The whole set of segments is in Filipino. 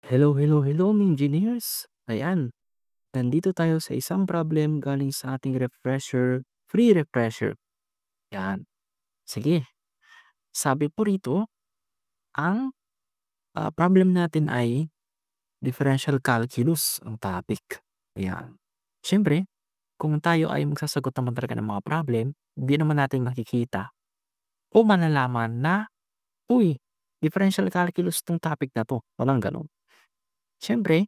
Hello, hello, hello, mga engineers! Ayan, nandito tayo sa isang problem galing sa ating refresher, free refresher. Yan. Sige, sabi po rito, ang problem natin ay differential calculus ang topic. Ayan. Siyempre, kung tayo ay magsasagot naman talaga ng mga problem, hindi naman natin makikita o malalaman na, uy, differential calculus tong topic na to. Walang ganun. Siyempre,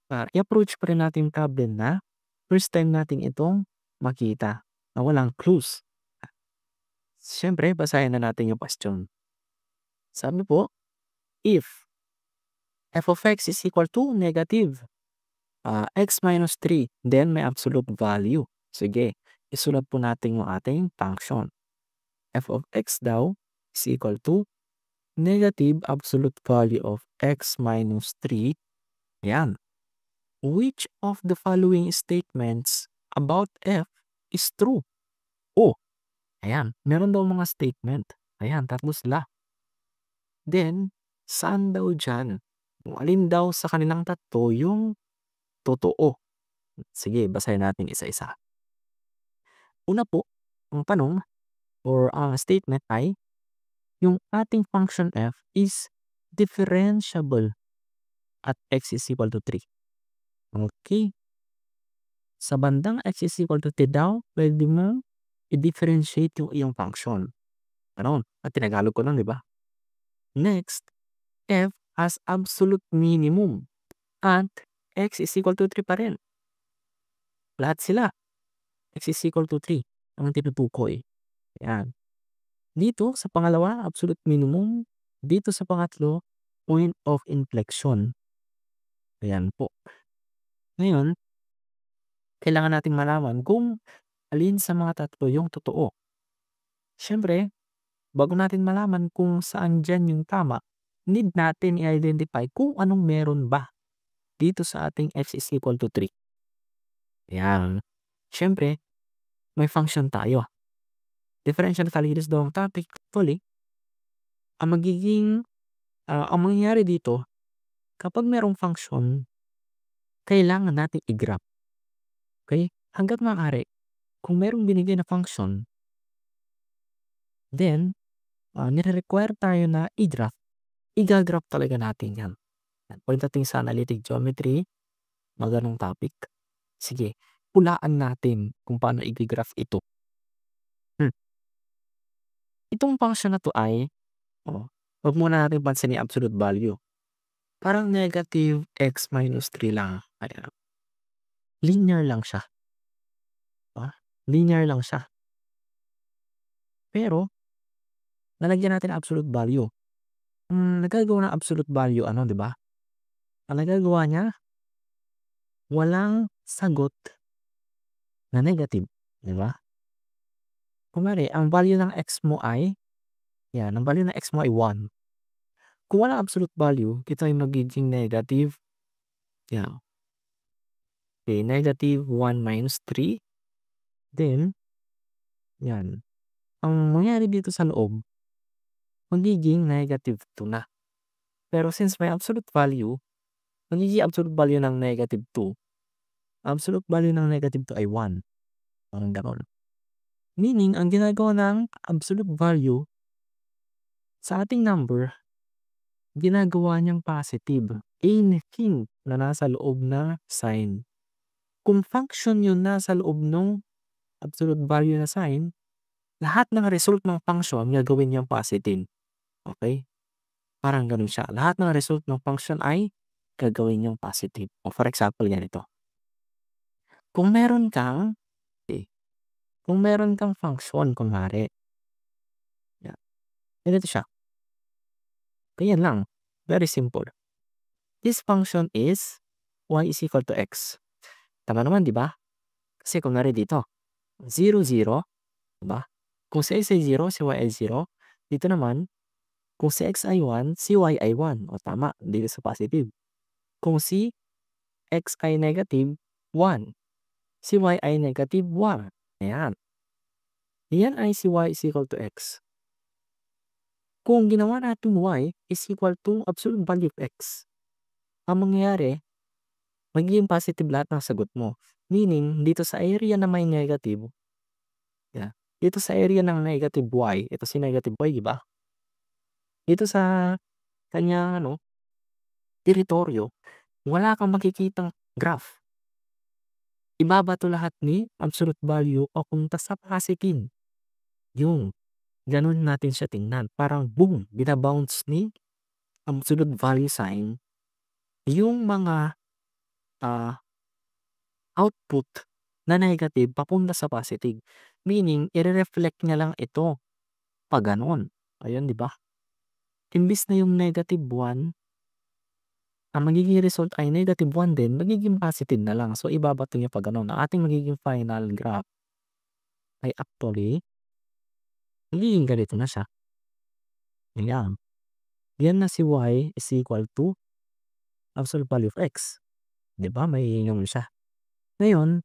i-approach pa rin natin yung problem na first time natin itong makita na walang clues. Siyempre, basahin na natin yung question. Sabi po, if f of x is equal to negative x minus 3, then may absolute value. Sige, isulat po natin yung ating function. F of x daw is equal to negative absolute value of x minus 3. Yan. Which of the following statements about f is true? Oh, ayan. Meron daw mga statement. Ayan, tatlo sila. Then, saan daw dyan? Kung alin daw sa kanilang tatlo yung totoo? Sige, basahin natin isa-isa. Una po, ang tanong or ang statement ay, yung ating function f is differentiable at x is equal to 3. Okay. Sa bandang x is equal to 3 daw, pwede mo i-differentiate yung iyong function. Ano? At tinagalog ko lang, di ba? Next, f has absolute minimum at x is equal to 3 pa rin. Lahat sila, x is equal to 3 ang tinutukoy. Ayan. Dito sa pangalawa, absolute minimum. Dito sa pangatlo, point of inflection. Ayan po. Ngayon, kailangan natin malaman kung alin sa mga tatlo yung totoo. Siyempre, bago natin malaman kung saan dyan yung tama, need natin i-identify kung anong meron ba dito sa ating x is equal to 3. Ayan. Siyempre, may function tayo. Differential calculus daw ang topic. Actually, ang mangyayari dito, kapag merong function, kailangan natin i-graph. Okay? Hanggat maaari, kung merong binigay na function, then, nire-require tayo na i-graph. I-graph talaga natin yan. Pagdating sa analytic geometry, maganong topic. Sige, pulaan natin kung paano i-graph ito. Itong function na to ay, wag muna natin pansinin yung absolute value. Parang negative x minus 3 lang. Ayan. Linear lang siya. Linear lang siya. Pero, nalagyan natin absolute value. Nagagawa ng absolute value, di ba? Ang nagagawa niya, walang sagot na negative. Di ba? Kumari, ang value ng x mo ay, ang value ng x mo ay 1. Kung walang absolute value, ito ay magiging negative. Yan. Okay, negative 1 minus 3. Then, yan. Ang mangyari dito sa loob, magiging negative 2 na. Pero since may absolute value, magiging absolute value ng negative 2. Absolute value ng negative 2 ay 1. Parang gano'n. Meaning, ang ginagawa ng absolute value sa ating number, ginagawa niyang positive. Anything na nasa loob na sign. Kung function yun nasa loob ng absolute value na sign, lahat ng result ng function gagawin niyang positive. Okay? Parang ganun siya. Lahat ng result ng function ay gagawin niyang positive. O for example, ganito. Kung meron kang function, kunwari, ganito siya. Ganyan lang. Very simple. This function is y is equal to x. Tama naman, di ba? Kasi kunwari dito, 0, 0, di ba? Kung si x ay 0, si y ay 0. Dito naman, kung si x ay 1, si y ay 1. O tama, dito sa positive. Kung si x ay negative, 1. Si y ay negative 1. Ayan. Yan ay si y is equal to x. Kung ginawa natin y is equal to absolute value of x, ang mangyayari, magiging positive lahat ng sagot mo. Meaning, dito sa area na may negative, dito sa area ng negative y, ito si negative y, di ba? Dito sa kanyang teritoryo, wala kang makikitang graph. Ibabato lahat ni absolute value o papunta sa positive. Yung ganun natin siya tingnan. Parang boom, binabounce ni absolute value sign yung mga output na negative papunta sa positive. Meaning, ire-reflect niya lang ito pag ganon. Ayun, di ba? Imbis na yung negative 1, ang magiging result ay negative 1 din, magiging positive na lang. So, ibabato niya pag ganon. Ang ating magiging final graph ay actually, magiging ganito na siya. Ayan. Yan na si y is equal to absolute value of x. Di ba? May ganun siya. Ngayon,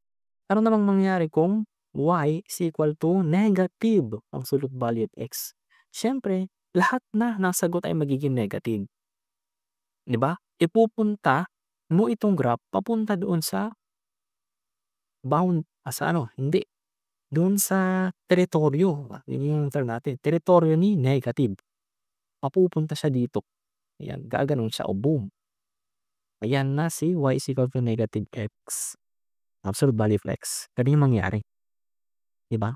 ano namang mangyari kung y is equal to negative absolute value of x? Siyempre, lahat na ng sagot ay magiging negative. Di ba? Ipupunta mo itong graph papunta doon sa hindi. Doon sa teritoryo. Yun yung term natin. Teritoryo ni negative. Mapupunta siya dito. Ayan, gaganon siya o boom. Ayan na si y is equal to negative x. Absolute value of x. Ganun yung mangyari. Diba?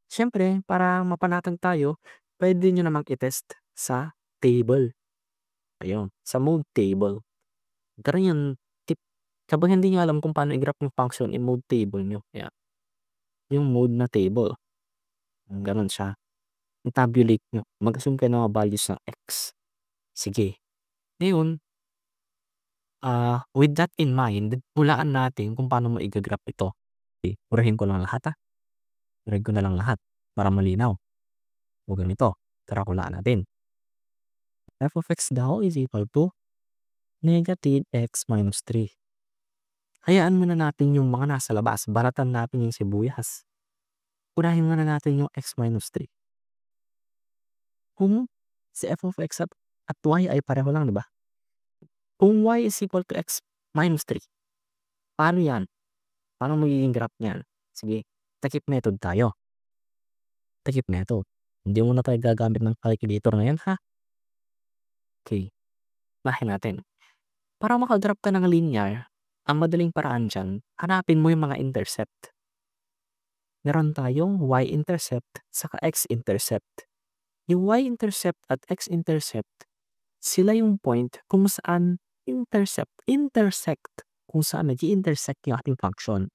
Siyempre, para mapanatag tayo, pwede nyo namang i-test sa table. Ayun, sa mode table. Ganun yung tip. Kapag hindi nyo alam kung paano i-graph yung function in mode table nyo. Ayan. Yung mode na table. Ganun siya. I-tabulate nyo. Mag-assume kayo ng mga values ng x. Sige. Ngayon, with that in mind, hulaan natin kung paano mo i-graph ito. Okay. Purahin ko lang lahat Purahin ko na lang lahat para malinaw. O ganito. Tara hulaan natin. F of x daw is equal to negative x minus 3. Hayaan muna natin yung mga nasa labas. Baratan natin yung sibuyas. Unahin muna natin yung x minus 3. Kung si f of x at y ay pareho lang, di ba? Kung y is equal to x minus 3, paano yan? Paano magiging graph niyan? Sige, takip method tayo. Takip method. Hindi muna tayo gagamit ng calculator ngayon, ha? Okay. Bahin natin. Para makagraph ka ng linear, ang madaling paraan dyan, hanapin mo yung mga intercept. Meron tayong y-intercept saka x-intercept. Yung y-intercept at x-intercept, sila yung point kung saan intersect kung saan nag-i-intersect yung ating function.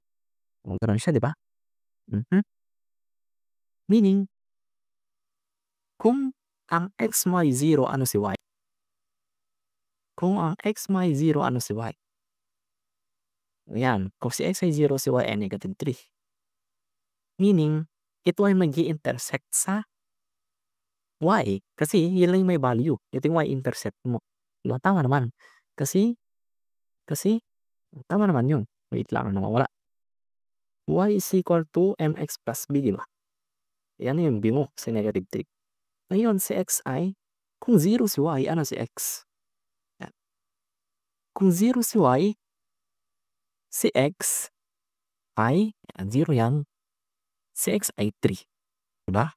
Ganun siya, di ba? Meaning, kung ang x, y, 0, ano si y? Kung ang x, y, 0, ano si y? Ayan, kung si x ay 0, si y ay negative 3. Meaning, ito ay mag-i-intersect sa y. Kasi yun lang yung may value. Ito yung y-intercept mo. Diba? Tama naman. Kasi, tama naman yun. Wait lang, nawawala. Y is equal to mx plus b, diba? Yan yung b mo kasi negative 3. Ngayon, si x ay, kung 0 si y, ano si x? Yan. Kung 0 si y, si x ay, 0 yan, si x ay 3. Diba?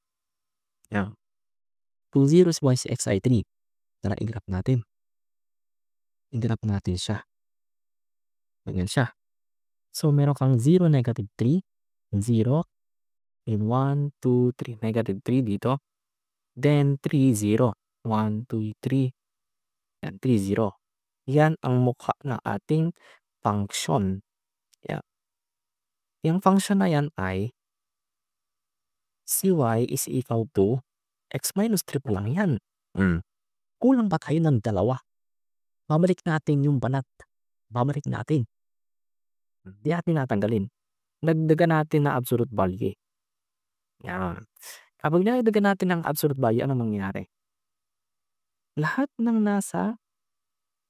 Yan. Kung 0 si y, si x ay 3. Tara, i-graph natin. I-graph natin siya. Ganyan siya. So, meron kang 0, negative 3, 0, and 1, 2, 3, negative 3 dito. Then, 3, 0. 1, 2, 3. Yan, 3, 0. Yan ang mukha ng ating function. Yan. Yung function na yan ay cy is equal to x minus 3 pa lang yan. Kulang pa tayo ng dalawa. Babalik natin yung banat. Babalik natin. Di natin natanggalin. Nagdagan natin na absolute value. Yan. Kapag nagdagan natin ng absolute value, ano mangyayari? Lahat ng nasa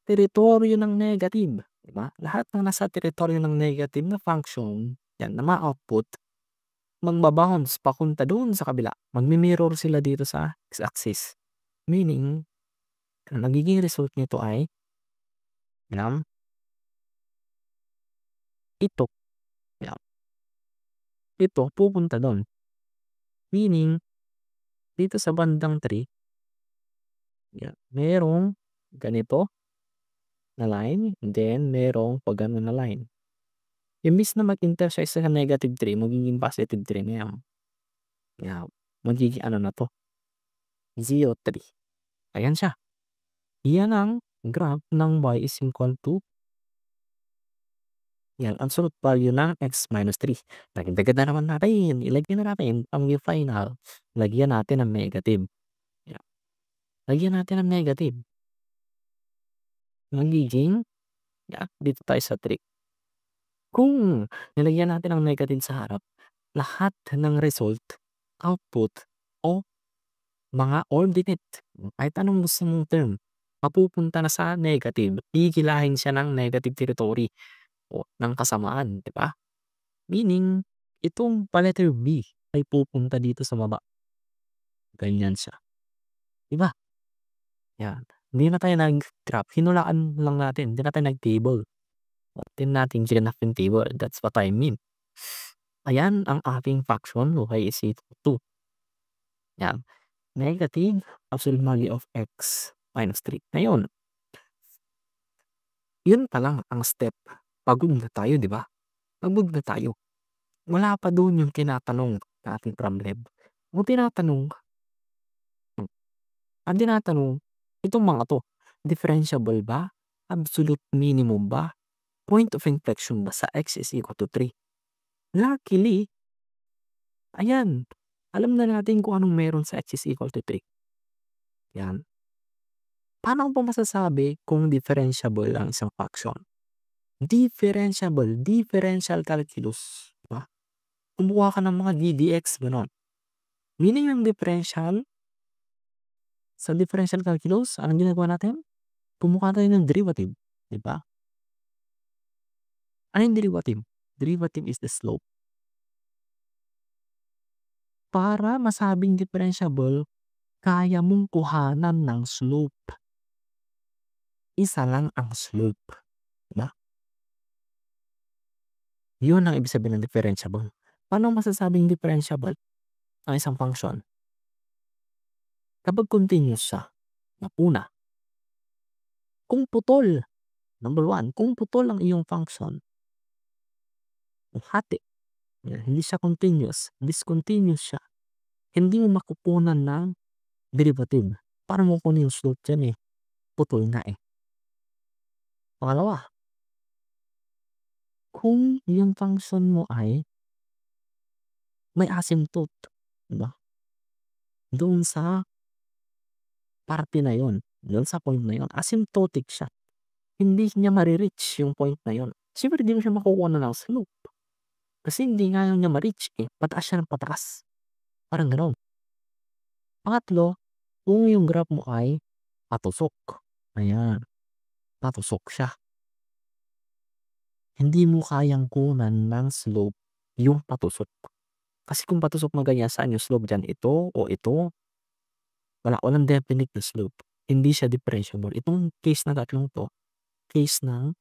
teritoryo ng negative, diba? Lahat ng nasa teritoryo ng negative na function, yan, na ma-output, magbabounce papunta doon sa kabila. Magmi-mirror sila dito sa x-axis. Meaning, ang nagiging result nito ay, ito, yan, ito pupunta do'n. Meaning, dito sa bandang 3, yan, merong ganito na line, then merong pag-ano na line. Imbis na mag-intersect sa -3 magiging +3 na yan. Yan, magiging ano na 'to, 0, 3. Ayan siya. Yan ang graph ng y is equal to yan, absolute value ng x minus 3. Dagdagan na naman natin, ilagay na natin ang final. Lagyan natin ng negative. Yan, lagyan natin ng negative. Magiging yan, dito tayo sa 3. Kung nilagyan natin ng negative sa harap, lahat ng result, output, o mga ordinate, kahit anong gusto mong term, mapupunta na sa negative. Gigilahin siya ng negative territory o ng kasamaan, 'di ba? Meaning, itong pa-letter B ay pupunta dito sa baba. Ganyan siya, 'di ba? Yan. Hindi na tayo nag-graph, hinulaan lang natin, hindi na tayo nag-table. Tingnan natin ginaf yung table, that's what I mean. Ayan ang ating fraction, y is equal to, yan, negative absolute value of x minus 3. Ngayon, yun pa lang ang step. Pagod na tayo, 'di ba? Pagod na tayo. Wala pa dun yung tinatanong na ating problem. Ang tinatanong ang tinatanong, itong mga 'to, differentiable ba? Absolute minimum ba? Point of inflection ba sa x is equal to 3? Luckily, ayan, alam na natin kung anong meron sa x is equal to 3. Yan. Paano ko ba masasabi kung differentiable ang isang fraction? Differentiable, differential calculus, 'di ba? Kumuha ka ng mga ddx, gano'n. Meaning yung differential, sa differential calculus, anong ginagawa natin? Kumuha tayo ng derivative, 'di ba? Ano yung derivative? Derivative is the slope. Para masabing differentiable, kaya mong kuhanan ng slope. Isa lang ang slope, 'di ba? Yun ang ibig sabihin ng differentiable. Paano masasabing differentiable ang isang function? Kapag continuous siya, una, kung putol, number 1, kung putol ang iyong function, hati, hindi siya continuous, discontinuous siya, hindi mo makukunan ng derivative. Para mo kunin yung slope diyan, putol na eh. Pangalawa, kung yung function mo ay may asymptote, 'di ba? Doon sa parte na yun, doon sa point na yun, asymptotic siya. Hindi niya mare-reach yung point na yun. Siyempre di mo siya makukuha ng slope. Kasi hindi nga niya ma-reach pataas siya ng pataas. Parang gano'n. Pangatlo, kung yung graph mo ay patusok. Ayan, patusok siya. Hindi mo kayang kunan ng slope yung patusok. Kasi kung patusok mo ganyan, saan yung slope diyan? Ito o ito? Walang definite na slope. Hindi siya differentiable. Itong case na tatlong 'to, case ng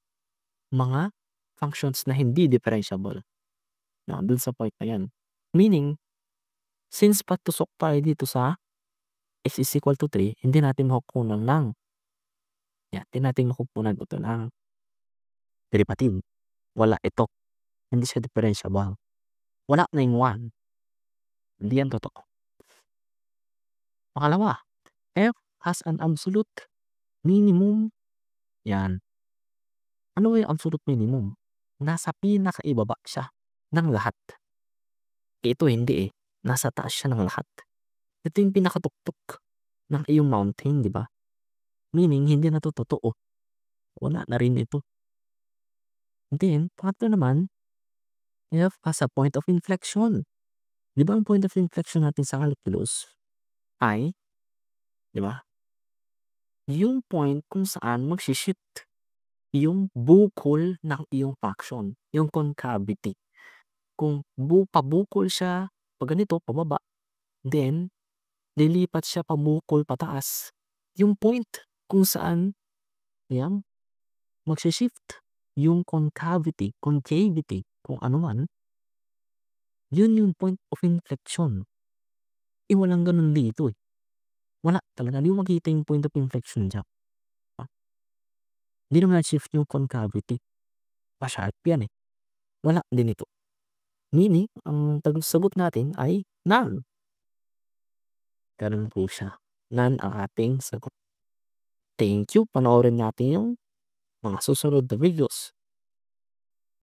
mga functions na hindi differentiable. Dun sa point na 'yan. Meaning, since patusok tayo dito sa x is equal to 3, hindi natin makukunan ng hindi natin makukunan ito ng derivative. Wala ito. Hindi siya differentiable. Wala na yung 1. Hindi yan totoo. Pangalawa, f has an absolute minimum. Yan. Ano yung absolute minimum? Nasa pinakaibaba siya ng lahat. Ito hindi nasa taas siya ng lahat. Ito yung pinakatuktok ng iyong mountain, 'di ba? Meaning, hindi na 'to totoo. Wala na rin ito. Then, pangatlo naman, f has a point of inflection. 'Di ba ang point of inflection natin sa calculus ay, 'di ba, yung point kung saan magshi-shift yung bukol ng iyong fraction, yung concavity. Kung pabukol siya, pag ganito, pababa, then lilipat siya pabukol pataas. Yung point kung saan, yan, magshi-shift yung concavity, kung ano man, yun yung point of inflection. Walang ganun dito, eh. Wala talaga, di mo makita yung point of inflection diyan. Di naman na-shift yung concavity. Pa-sharp yan, eh. Wala din ito. Meaning, ang sagot natin ay none. Ganun po siya. None ang ating sagot. Thank you. Panoorin natin yung mga susunod na videos.